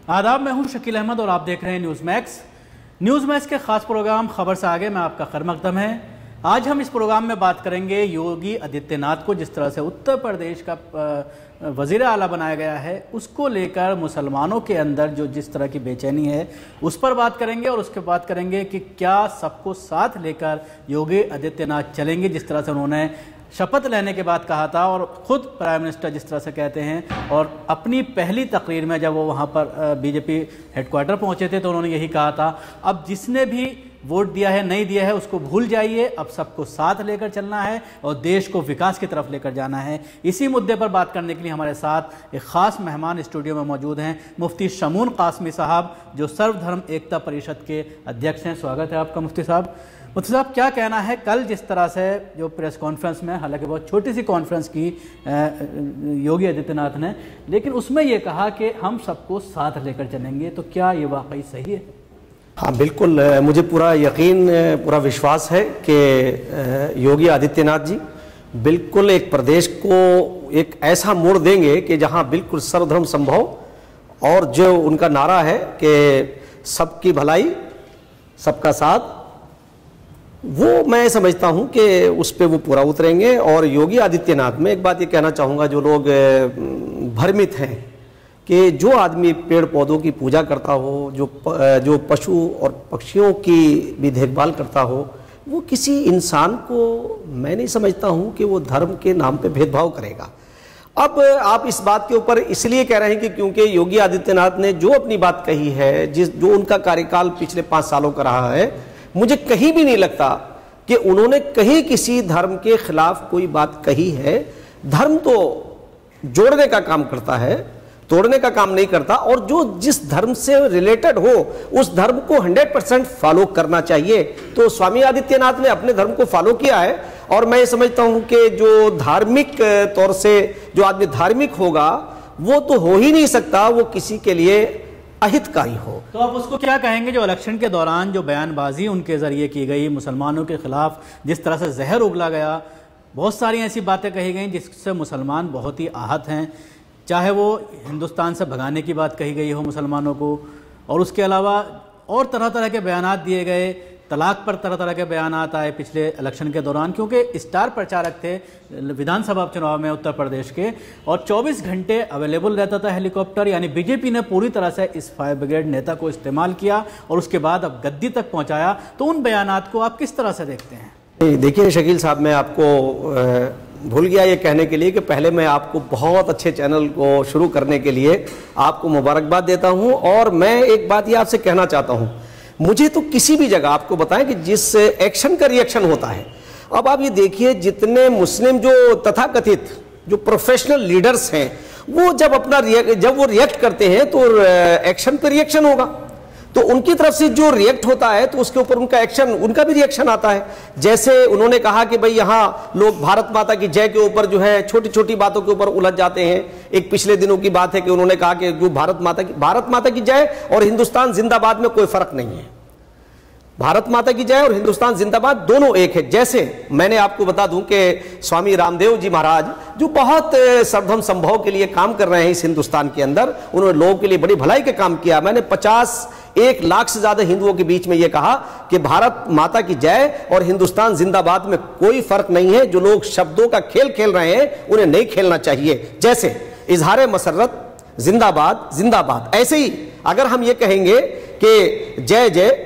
आदाब, मैं हूं शकील अहमद और आप देख रहे हैं न्यूज़ मैक्स। न्यूज़ मैक्स के खास प्रोग्राम खबर से आगे में आपका खैर मकदम है। आज हम इस प्रोग्राम में बात करेंगे योगी आदित्यनाथ को जिस तरह से उत्तर प्रदेश का वज़ीर आला बनाया गया है, उसको लेकर मुसलमानों के अंदर जो जिस तरह की बेचैनी है उस पर बात करेंगे और उसके बाद करेंगे कि क्या सबको साथ लेकर योगी आदित्यनाथ चलेंगे, जिस तरह से उन्होंने शपथ लेने के बाद कहा था और ख़ुद प्राइम मिनिस्टर जिस तरह से कहते हैं। और अपनी पहली तकरीर में जब वो वहाँ पर बीजेपी हेडक्वार्टर पहुँचे थे तो उन्होंने यही कहा था, अब जिसने भी वोट दिया है नहीं दिया है उसको भूल जाइए, अब सबको साथ लेकर चलना है और देश को विकास की तरफ लेकर जाना है। इसी मुद्दे पर बात करने के लिए हमारे साथ एक ख़ास मेहमान स्टूडियो में मौजूद हैं, मुफ्ती शमून कासमी साहब, जो सर्वधर्म एकता परिषद के अध्यक्ष हैं। स्वागत है आपका मुफ्ती साहब। मुफ्ती साहब, क्या कहना है, कल जिस तरह से जो प्रेस कॉन्फ्रेंस में, हालांकि बहुत छोटी सी कॉन्फ्रेंस की योगी आदित्यनाथ ने, लेकिन उसमें ये कहा कि हम सबको साथ लेकर चलेंगे, तो क्या ये वाकई सही है? हाँ बिल्कुल, मुझे पूरा यकीन, पूरा विश्वास है कि योगी आदित्यनाथ जी बिल्कुल एक प्रदेश को एक ऐसा मोड़ देंगे कि जहाँ बिल्कुल सर्वधर्म संभव और जो उनका नारा है कि सबकी भलाई सबका साथ, वो मैं समझता हूँ कि उस पर वो पूरा उतरेंगे। और योगी आदित्यनाथ में एक बात ये कहना चाहूँगा, जो लोग भ्रमित हैं कि जो आदमी पेड़ पौधों की पूजा करता हो, जो पशु और पक्षियों की भी देखभाल करता हो, वो किसी इंसान को मैं नहीं समझता हूँ कि वो धर्म के नाम पे भेदभाव करेगा। अब आप इस बात के ऊपर इसलिए कह रहे हैं कि क्योंकि योगी आदित्यनाथ ने जो अपनी बात कही है, जो उनका कार्यकाल पिछले 5 सालों का रहा है, मुझे कहीं भी नहीं लगता कि उन्होंने कहीं किसी धर्म के खिलाफ कोई बात कही है। धर्म तो जोड़ने का काम करता है, तोड़ने का काम नहीं करता। और जो जिस धर्म से रिलेटेड हो उस धर्म को 100% फॉलो करना चाहिए। तो स्वामी आदित्यनाथ ने अपने धर्म को फॉलो किया है। और मैं समझता हूं कि जो धार्मिक तौर से जो आदमी धार्मिक होगा वो तो हो ही नहीं सकता वो किसी के लिए अहितकारी हो। तो आप उसको क्या कहेंगे जो इलेक्शन के दौरान जो बयानबाजी उनके जरिए की गई, मुसलमानों के खिलाफ जिस तरह से जहर उगला गया, बहुत सारी ऐसी बातें कही गई जिससे मुसलमान बहुत ही आहत हैं, चाहे वो हिंदुस्तान से भगाने की बात कही गई हो मुसलमानों को, और उसके अलावा और तरह तरह के बयानात दिए गए, तलाक पर तरह तरह के बयानात आए पिछले इलेक्शन के दौरान, क्योंकि स्टार प्रचारक थे विधानसभा चुनाव में उत्तर प्रदेश के, और 24 घंटे अवेलेबल रहता था हेलीकॉप्टर। यानी बीजेपी ने पूरी तरह से इस फायर ब्रिगेड नेता को इस्तेमाल किया और उसके बाद अब गद्दी तक पहुंचाया। तो उन बयानात को आप किस तरह से देखते हैं? देखिए शकील साहब, मैं आपको भूल गया ये कहने के लिए कि पहले मैं आपको बहुत अच्छे चैनल को शुरू करने के लिए आपको मुबारकबाद देता हूं। और मैं एक बात ये आपसे कहना चाहता हूं, मुझे तो किसी भी जगह आपको बताएं कि जिस एक्शन का रिएक्शन होता है, अब आप ये देखिए जितने मुस्लिम जो तथाकथित जो प्रोफेशनल लीडर्स हैं, वो जब वो रिएक्ट करते हैं तो एक्शन पे रिएक्शन होगा। तो उनकी तरफ से जो रिएक्ट होता है तो उसके ऊपर उनका एक्शन, उनका भी रिएक्शन आता है। जैसे उन्होंने कहा कि भाई यहाँ लोग भारत माता की जय के ऊपर जो है छोटी छोटी बातों के ऊपर उलझ जाते हैं। एक पिछले दिनों की बात है कि उन्होंने कहा कि जो भारत माता की जय और हिंदुस्तान जिंदाबाद में कोई फर्क नहीं है। भारत माता की जय और हिंदुस्तान जिंदाबाद दोनों एक है। जैसे मैंने आपको बता दूं कि स्वामी रामदेव जी महाराज जो बहुत सर्वधर्म संभव के लिए काम कर रहे हैं इस हिंदुस्तान के अंदर, उन्होंने लोगों के लिए बड़ी भलाई का काम किया। मैंने 1 लाख से ज्यादा हिंदुओं के बीच में यह कहा कि भारत माता की जय और हिंदुस्तान जिंदाबाद में कोई फर्क नहीं है। जो लोग शब्दों का खेल खेल रहे हैं उन्हें नहीं खेलना चाहिए। जैसे इजहार मसर्रत जिंदाबाद जिंदाबाद, ऐसे ही अगर हम ये कहेंगे कि जय जय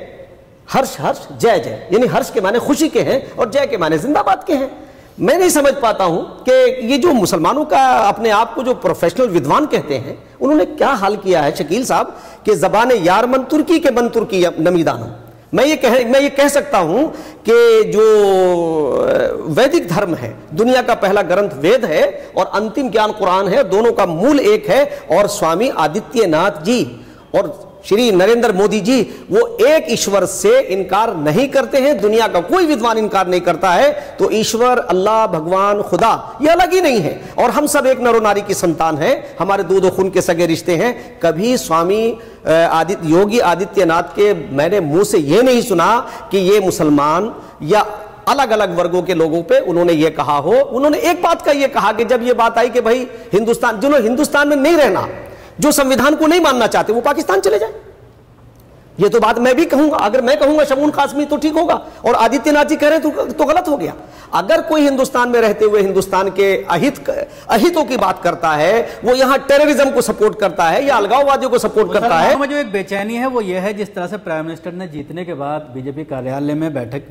हर्ष हर्ष जय जय, यानी हर्ष के माने खुशी के हैं और जय के माने जिंदाबाद के हैं। मैं नहीं समझ पाता हूं कि ये जो मुसलमानों का अपने आप को जो प्रोफेशनल विद्वान कहते हैं, उन्होंने क्या हाल किया है शकील साहब कि जबान यार मन तुर्की के मन तुर्की नमीदानो। मैं ये कह सकता हूं कि जो वैदिक धर्म है, दुनिया का पहला ग्रंथ वेद है और अंतिम ज्ञान कुरान है, दोनों का मूल एक है। और स्वामी आदित्यनाथ जी और श्री नरेंद्र मोदी जी वो एक ईश्वर से इनकार नहीं करते हैं। दुनिया का कोई विद्वान इनकार नहीं करता है। तो ईश्वर, अल्लाह, भगवान, खुदा ये अलग ही नहीं है। और हम सब एक नरो नारी की संतान हैं, हमारे दूध खून के सगे रिश्ते हैं। कभी स्वामी योगी आदित्यनाथ के मैंने मुंह से ये नहीं सुना कि ये मुसलमान या अलग अलग वर्गों के लोगों पे उन्होंने ये कहा हो। उन्होंने एक बात का ये कहा कि जब ये बात आई कि भाई हिंदुस्तान, जिन्होंने हिंदुस्तान में नहीं रहना, जो संविधान को नहीं मानना चाहते वो पाकिस्तान चले जाए। ये तो बात मैं भी कहूंगा, अगर मैं कहूंगा शमून कासमी तो ठीक होगा, और आदित्यनाथ जी कह रहे हैं तो गलत हो गया। अगर कोई हिंदुस्तान में रहते हुए हिंदुस्तान के अहितों की बात करता है, वो यहां टेररिज्म को सपोर्ट करता है या अलगाववादियों को सपोर्ट करता है। में जो एक बेचैनी है वो ये है, जिस तरह से प्राइम मिनिस्टर ने जीतने के बाद बीजेपी कार्यालय में बैठक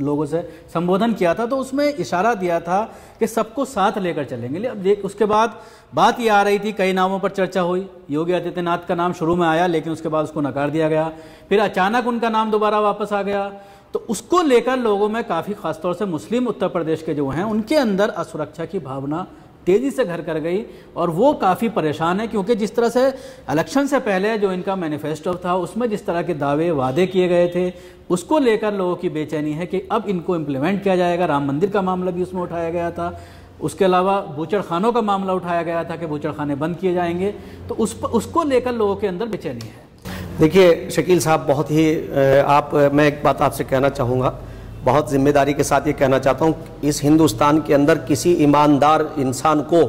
लोगों से संबोधन किया था, तो उसमें इशारा दिया था कि सबको साथ लेकर चलेंगे। अब उसके बाद बात ये आ रही थी, कई नामों पर चर्चा हुई, योगी आदित्यनाथ का नाम शुरू में आया लेकिन उसके बाद उसको नकार दिया गया, फिर अचानक उनका नाम दोबारा वापस आ गया। तो उसको लेकर लोगों में काफ़ी, खासतौर से मुस्लिम उत्तर प्रदेश के जो हैं उनके अंदर असुरक्षा की भावना तेज़ी से घर कर गई, और वो काफ़ी परेशान है, क्योंकि जिस तरह से इलेक्शन से पहले जो इनका मैनिफेस्टो था उसमें जिस तरह के दावे वादे किए गए थे, उसको लेकर लोगों की बेचैनी है कि अब इनको इम्प्लीमेंट किया जाएगा। राम मंदिर का मामला भी उसमें उठाया गया था, उसके अलावा बूचड़खानों का मामला उठाया गया था कि बूचड़खाने बंद किए जाएंगे, तो उसको लेकर लोगों के अंदर बेचैनी है। देखिए शकील साहब, बहुत ही मैं एक बात आपसे कहना चाहूँगा, बहुत जिम्मेदारी के साथ ये कहना चाहता हूँ, इस हिंदुस्तान के अंदर किसी ईमानदार इंसान को,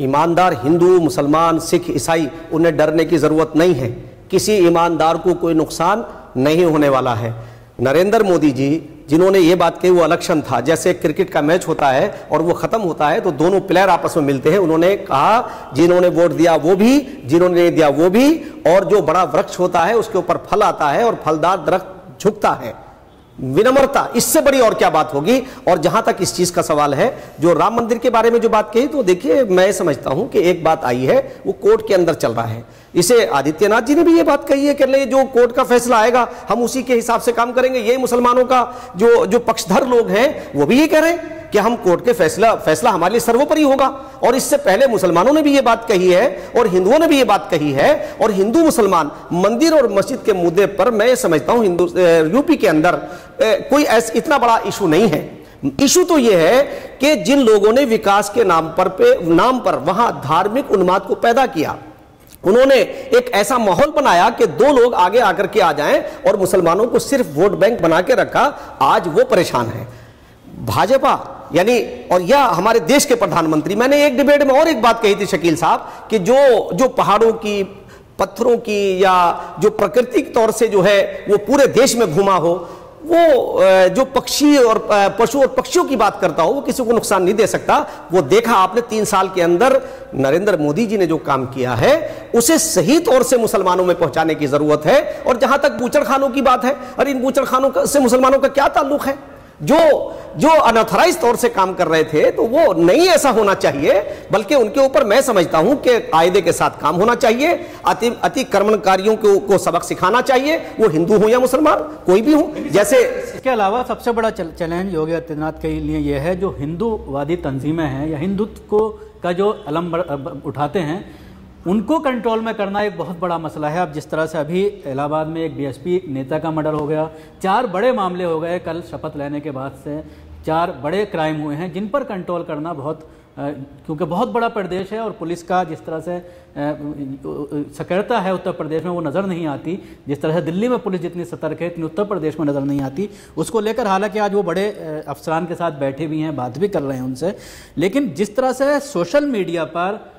ईमानदार हिंदू, मुसलमान, सिख, ईसाई, उन्हें डरने की ज़रूरत नहीं है। किसी ईमानदार को कोई नुकसान नहीं होने वाला है। नरेंद्र मोदी जी जिन्होंने ये बात कही, वो इलेक्शन था, जैसे क्रिकेट का मैच होता है और वो ख़त्म होता है तो दोनों प्लेयर आपस में मिलते हैं। उन्होंने कहा जिन्होंने वोट दिया वो भी, जिन्होंने नहीं दिया वो भी, और जो बड़ा वृक्ष होता है उसके ऊपर फल आता है और फलदार दरख्त झुकता है। विनम्रता, इससे बड़ी और क्या बात होगी। और जहां तक इस चीज का सवाल है, जो राम मंदिर के बारे में जो बात कही, तो देखिए मैं समझता हूं कि एक बात आई है, वो कोर्ट के अंदर चल रहा है। इसे आदित्यनाथ जी ने भी ये बात कही है कि जो कोर्ट का फैसला आएगा हम उसी के हिसाब से काम करेंगे। ये मुसलमानों का जो पक्षधर लोग हैं वो भी ये कह रहे हैं कि हम कोर्ट के फैसला हमारे लिए सर्वोपरि होगा। और इससे पहले मुसलमानों ने भी ये बात कही है और हिंदुओं ने भी ये बात कही है। और हिंदू मुसलमान मंदिर और मस्जिद के मुद्दे पर मैं समझता हूं यूपी के अंदर कोई इतना बड़ा इशू नहीं है। इशू तो यह है कि जिन लोगों ने विकास के नाम पर वहां धार्मिक उन्माद को पैदा किया, उन्होंने एक ऐसा माहौल बनाया कि दो लोग आगे आकर के आ जाएं और मुसलमानों को सिर्फ वोट बैंक बना के रखा। आज वो परेशान है। भाजपा यानी, और यह हमारे देश के प्रधानमंत्री, मैंने एक डिबेट में और एक बात कही थी शकील साहब कि जो पहाड़ों की, पत्थरों की, या जो प्राकृतिक तौर से जो है वो पूरे देश में घुमा हो, वो जो पक्षी और पशु और पक्षियों की बात करता हो, वो किसी को नुकसान नहीं दे सकता। वो देखा आपने 3 साल के अंदर नरेंद्र मोदी जी ने जो काम किया है उसे सही तौर से मुसलमानों में पहुंचाने की जरूरत है। और जहां तक बूचड़खानों की बात है, अरे इन बूचड़खानों से मुसलमानों का क्या ताल्लुक है? जो अनऑथराइज तौर से काम कर रहे थे, तो वो नहीं ऐसा होना चाहिए, बल्कि उनके ऊपर मैं समझता हूं कि कायदे के साथ काम होना चाहिए। अतिक्रमणकारियों को सबक सिखाना चाहिए, वो हिंदू हो या मुसलमान, कोई भी हो। जैसे इसके अलावा सबसे बड़ा चैलेंज योगी आदित्यनाथ के लिए यह है, जो हिंदूवादी तंजीमें हैं या हिंदुत्व का जो अलम उठाते हैं, उनको कंट्रोल में करना एक बहुत बड़ा मसला है। अब जिस तरह से अभी इलाहाबाद में एक बीएसपी नेता का मर्डर हो गया, 4 बड़े मामले हो गए कल शपथ लेने के बाद से, 4 बड़े क्राइम हुए हैं जिन पर कंट्रोल करना बहुत, क्योंकि बहुत बड़ा प्रदेश है और पुलिस का जिस तरह से सक्रियता है उत्तर प्रदेश में वो नज़र नहीं आती। जिस तरह से दिल्ली में पुलिस जितनी सतर्क है इतनी उत्तर प्रदेश में नज़र नहीं आती। उसको लेकर हालांकि आज वो बड़े अफसरान के साथ बैठे भी हैं, बात भी कर रहे हैं उनसे, लेकिन जिस तरह से सोशल मीडिया पर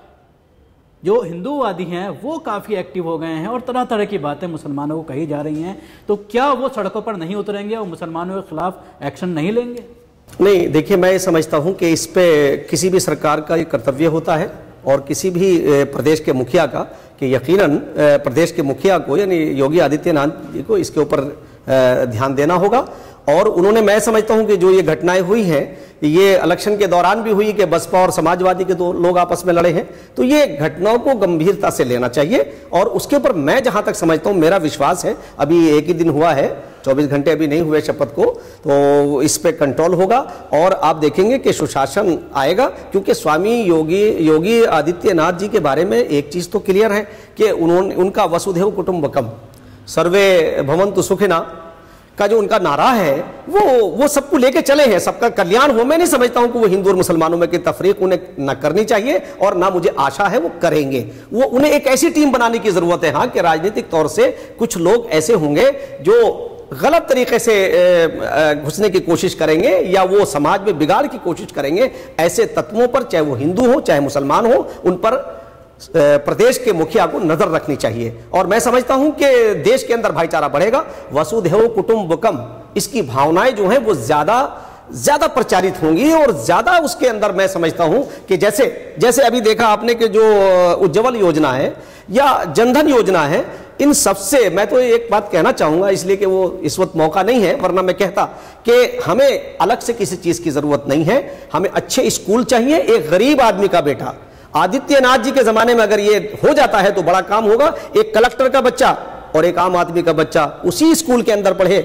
जो हिंदूवादी हैं वो काफ़ी एक्टिव हो गए हैं और तरह तरह की बातें मुसलमानों को कही जा रही हैं, तो क्या वो सड़कों पर नहीं उतरेंगे और मुसलमानों के खिलाफ एक्शन नहीं लेंगे? नहीं, देखिए मैं ये समझता हूं कि इस पे किसी भी सरकार का ये कर्तव्य होता है और किसी भी प्रदेश के मुखिया का कि यकीनन प्रदेश के मुखिया को यानी योगी आदित्यनाथ जी को इसके ऊपर ध्यान देना होगा। और उन्होंने, मैं समझता हूं कि जो ये घटनाएं हुई हैं, ये इलेक्शन के दौरान भी हुई कि बसपा और समाजवादी के 2 लोग आपस में लड़े हैं, तो ये घटनाओं को गंभीरता से लेना चाहिए। और उसके ऊपर मैं जहां तक समझता हूं, मेरा विश्वास है, अभी 1 ही दिन हुआ है, 24 घंटे अभी नहीं हुए शपथ को, तो इस पे कंट्रोल होगा और आप देखेंगे कि सुशासन आएगा। क्योंकि स्वामी योगी आदित्यनाथ जी के बारे में एक चीज तो क्लियर है कि उनका वसुधैव कुटुंबकम सर्वे भवन्तु सुखिना का जो उनका नारा है वो सबको लेके चले हैं, सबका कल्याण हो। मैं नहीं समझता हूं कि वो हिंदू और मुसलमानों में की तफरीक उन्हें न करनी चाहिए और ना मुझे आशा है वो करेंगे। वो उन्हें एक ऐसी टीम बनाने की जरूरत है, हाँ, कि राजनीतिक तौर से कुछ लोग ऐसे होंगे जो गलत तरीके से घुसने की कोशिश करेंगे या वो समाज में बिगाड़ की कोशिश करेंगे। ऐसे तत्वों पर, चाहे वो हिंदू हो चाहे मुसलमान हो, उन पर प्रदेश के मुखिया को नजर रखनी चाहिए। और मैं समझता हूं कि देश के अंदर भाईचारा बढ़ेगा, वसुधैव कुटुंबकम, इसकी भावनाएं जो हैं वो ज्यादा प्रचारित होंगी और ज्यादा उसके अंदर मैं समझता हूं कि जैसे अभी देखा आपने कि जो उज्ज्वल योजना है या जनधन योजना है, इन सबसे मैं तो एक बात कहना चाहूंगा, इसलिए कि वो इस वक्त मौका नहीं है, वरना मैं कहता कि हमें अलग से किसी चीज की जरूरत नहीं है, हमें अच्छे स्कूल चाहिए। एक गरीब आदमी का बेटा आदित्यनाथ जी के जमाने में अगर ये हो जाता है तो बड़ा काम होगा। एक कलेक्टर का बच्चा और एक आम आदमी का बच्चा उसी स्कूल के अंदर पढ़े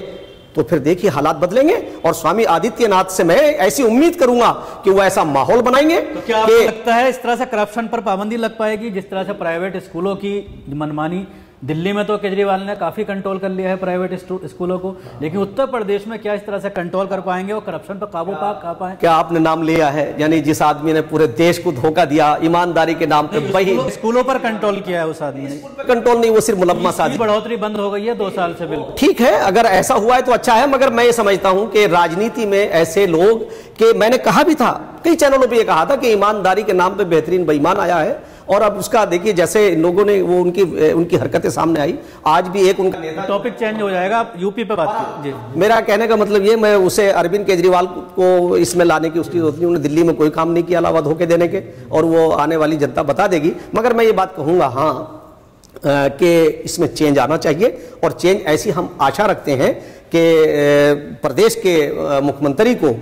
तो फिर देखिए हालात बदलेंगे। और स्वामी आदित्यनाथ से मैं ऐसी उम्मीद करूंगा कि वो ऐसा माहौल बनाएंगे। तो क्या आपको लगता है इस तरह से करप्शन पर पाबंदी लग पाएगी जिस तरह से प्राइवेट स्कूलों की मनमानी? दिल्ली में तो केजरीवाल ने काफी कंट्रोल कर लिया है प्राइवेट स्कूलों को, लेकिन उत्तर प्रदेश में क्या इस तरह से कंट्रोल कर पाएंगे और करप्शन पर काबू पा पाएंगे? क्या आपने नाम लिया है, यानी जिस आदमी ने पूरे देश को धोखा दिया ईमानदारी के नाम पे, वही स्कूलों पर कंट्रोल किया है उस आदमी ने। कंट्रोल नहीं, वो सिर्फ मुलम्मा साजी। बढ़ोतरी बंद हो गई है 2 साल से। बिल्कुल ठीक है, अगर ऐसा हुआ है तो अच्छा है, मगर मैं ये समझता हूं कि राजनीति में ऐसे लोग कि मैंने कहा भी था, कई चैनलों पे ये कहा था कि ईमानदारी के नाम पे बेहतरीन बेईमान आया है, और अब उसका देखिए जैसे लोगों ने वो उनकी हरकतें सामने आई। आज भी एक उनका नेता, टॉपिक चेंज हो जाएगा, आप यूपी पे बात कीजिए। मेरा कहने का मतलब ये, मैं उसे अरविंद केजरीवाल को इसमें लाने की उसकी जरूरत नहीं, उन्होंने दिल्ली में कोई काम नहीं किया अलावा धोखे देने के, और वो आने वाली जनता बता देगी। मगर मैं ये बात कहूंगा हाँ कि इसमें चेंज आना चाहिए, और चेंज ऐसी हम आशा रखते हैं कि प्रदेश के मुख्यमंत्री को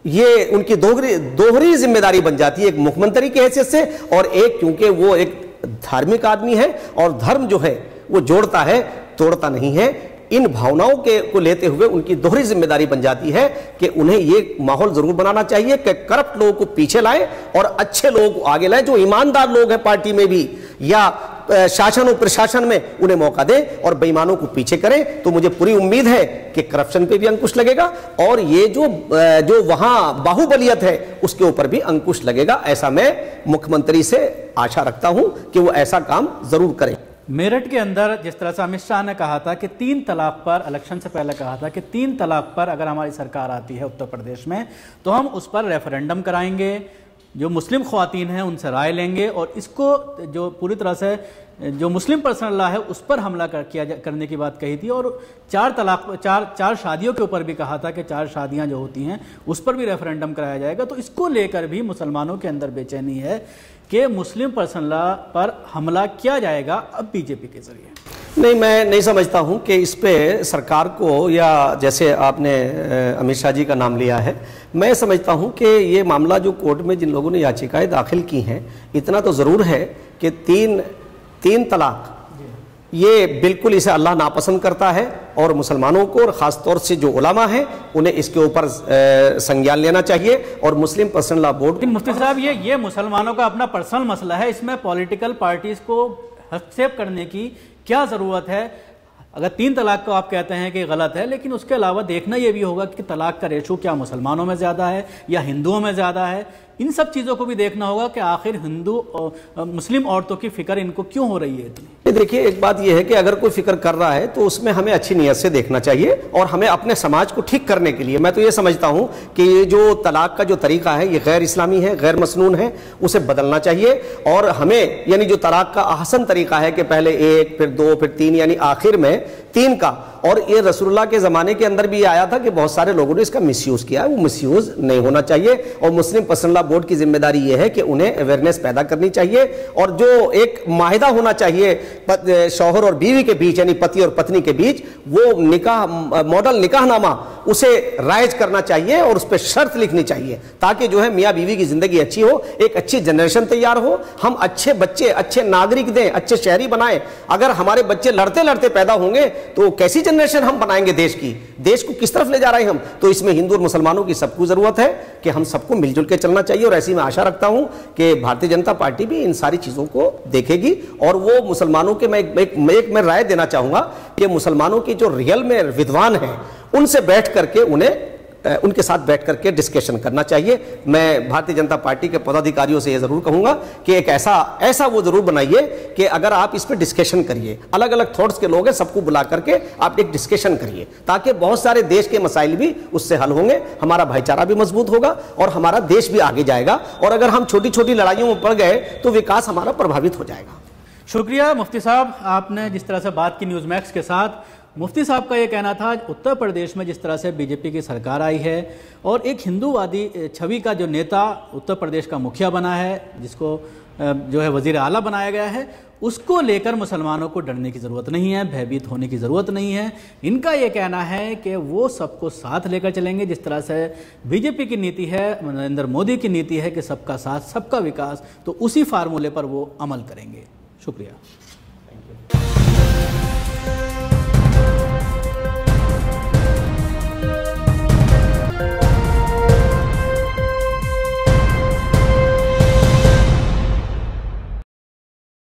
ये उनकी दोहरी जिम्मेदारी बन जाती है, एक मुख्यमंत्री की हैसियत से और एक, क्योंकि वो एक धार्मिक आदमी है और धर्म जो है वो जोड़ता है, तोड़ता नहीं है। इन भावनाओं को लेते हुए उनकी दोहरी जिम्मेदारी बन जाती है कि उन्हें ये माहौल जरूर बनाना चाहिए कि करप्ट लोगों को पीछे लाए और अच्छे लोगों को आगे लाए, जो ईमानदार लोग हैं पार्टी में भी या शासन और प्रशासन में, उन्हें मौका दें और बेईमानों को पीछे करें। तो मुझे पूरी उम्मीद है कि करप्शन पे भी अंकुश लगेगा और ये जो वहां बाहुबलियत है उसके ऊपर भी अंकुश लगेगा। ऐसा मैं मुख्यमंत्री से आशा रखता हूं कि वो ऐसा काम जरूर करें। मेरठ के अंदर जिस तरह से अमित शाह ने कहा था कि 3 तलाक पर, इलेक्शन से पहले कहा था कि 3 तलाक पर अगर हमारी सरकार आती है उत्तर प्रदेश में तो हम उस पर रेफरेंडम कराएंगे, जो मुस्लिम ख्वातीन हैं उनसे राय लेंगे और इसको जो पूरी तरह से जो मुस्लिम पर्सनल लॉ है उस पर हमला करने की बात कही थी। और 4 तलाक, चार शादियों के ऊपर भी कहा था कि 4 शादियां जो होती हैं उस पर भी रेफरेंडम कराया जाएगा। तो इसको लेकर भी मुसलमानों के अंदर बेचैनी है कि मुस्लिम पर्सनल लॉ पर हमला किया जाएगा अब बीजेपी के जरिए। नहीं, मैं नहीं समझता हूं कि इस पे सरकार को, या जैसे आपने अमित शाह जी का नाम लिया है, मैं समझता हूं कि ये मामला जो कोर्ट में जिन लोगों ने याचिकाएं दाखिल की हैं, इतना तो ज़रूर है कि तीन तलाक ये बिल्कुल इसे अल्लाह नापसंद करता है और मुसलमानों को और ख़ास तौर से जो उलमा हैं उन्हें इसके ऊपर संज्ञान लेना चाहिए। और मुस्लिम पर्सनल लॉ बोर्ड, मुफ्ती साहब ये मुसलमानों का अपना पर्सनल मसला है, इसमें पॉलिटिकल पार्टीज को हस्तक्षेप करने की क्या ज़रूरत है? अगर 3 तलाक को आप कहते हैं कि गलत है, लेकिन उसके अलावा देखना यह भी होगा कि तलाक का रेशो क्या मुसलमानों में ज़्यादा है या हिंदुओं में ज़्यादा है। इन सब चीज़ों को भी देखना होगा कि आखिर हिंदू और मुस्लिम औरतों की फिक्र इनको क्यों हो रही है इतनी। देखिए, एक बात यह है कि अगर कोई फिक्र कर रहा है तो उसमें हमें अच्छी नीयत से देखना चाहिए और हमें अपने समाज को ठीक करने के लिए, मैं तो ये समझता हूं कि ये जो तलाक का जो तरीका है ये गैर इस्लामी है, गैर मसनून है, उसे बदलना चाहिए। और हमें यानी जो तलाक का अहसन तरीका है कि पहले 1 फिर 2 फिर 3 यानी आखिर में 3 का, और ये रसूलुल्लाह के ज़माने के अंदर भी ये आया था कि बहुत सारे लोगों ने इसका मिसयूज़ किया है, वो मिसयूज़ नहीं होना चाहिए। और मुस्लिम पर्सनल लॉ बोर्ड की जिम्मेदारी ये है कि उन्हें अवेयरनेस पैदा करनी चाहिए और जो एक माहिदा होना चाहिए शौहर और बीवी के बीच यानी पति और पत्नी के बीच, वो निकाह, मॉडल निकाहनामा, उसे राइज करना चाहिए और उस पर शर्त लिखनी चाहिए ताकि जो है मियाँ बीवी की जिंदगी अच्छी हो, एक अच्छी जनरेशन तैयार हो, हम अच्छे बच्चे, अच्छे नागरिक दें, अच्छे शहरी बनाएं। अगर हमारे बच्चे लड़ते लड़ते पैदा होंगे तो कैसी जनरेशन हम बनाएंगे देश की? देश को किस तरफ ले जा रहे हैं हम? तो इसमें हिंदू और मुसलमानों की सबको जरूरत है कि हम सबको मिलजुल के चलना चाहिए। और ऐसी मैं आशा रखता हूं कि भारतीय जनता पार्टी भी इन सारी चीजों को देखेगी और वो मुसलमानों के, मैं राय देना चाहूंगा कि मुसलमानों की जो रियल में विद्वान हैं उनसे बैठ करके उन्हें उनके साथ बैठ करके डिस्कशन करना चाहिए। मैं भारतीय जनता पार्टी के पदाधिकारियों से यह जरूर कहूंगा कि एक ऐसा वो जरूर बनाइए कि अगर आप इस पर डिस्कशन करिए, अलग अलग थॉट्स के लोग हैं, सबको बुला करके आप एक डिस्कशन करिए, ताकि बहुत सारे देश के मसाइल भी उससे हल होंगे, हमारा भाईचारा भी मजबूत होगा और हमारा देश भी आगे जाएगा। और अगर हम छोटी छोटी लड़ाइयों में पड़ गए तो विकास हमारा प्रभावित हो जाएगा। शुक्रिया मुफ्ती साहब, आपने जिस तरह से बात की न्यूज़ मैक्स के साथ। मुफ्ती साहब का ये कहना था उत्तर प्रदेश में जिस तरह से बीजेपी की सरकार आई है और एक हिंदूवादी छवि का जो नेता उत्तर प्रदेश का मुखिया बना है, जिसको जो है वजीर आला बनाया गया है, उसको लेकर मुसलमानों को डरने की ज़रूरत नहीं है, भयभीत होने की ज़रूरत नहीं है। इनका ये कहना है कि वो सबको साथ लेकर चलेंगे, जिस तरह से बीजेपी की नीति है, नरेंद्र मोदी की नीति है कि सबका साथ सबका विकास, तो उसी फार्मूले पर वो अमल करेंगे। शुक्रिया।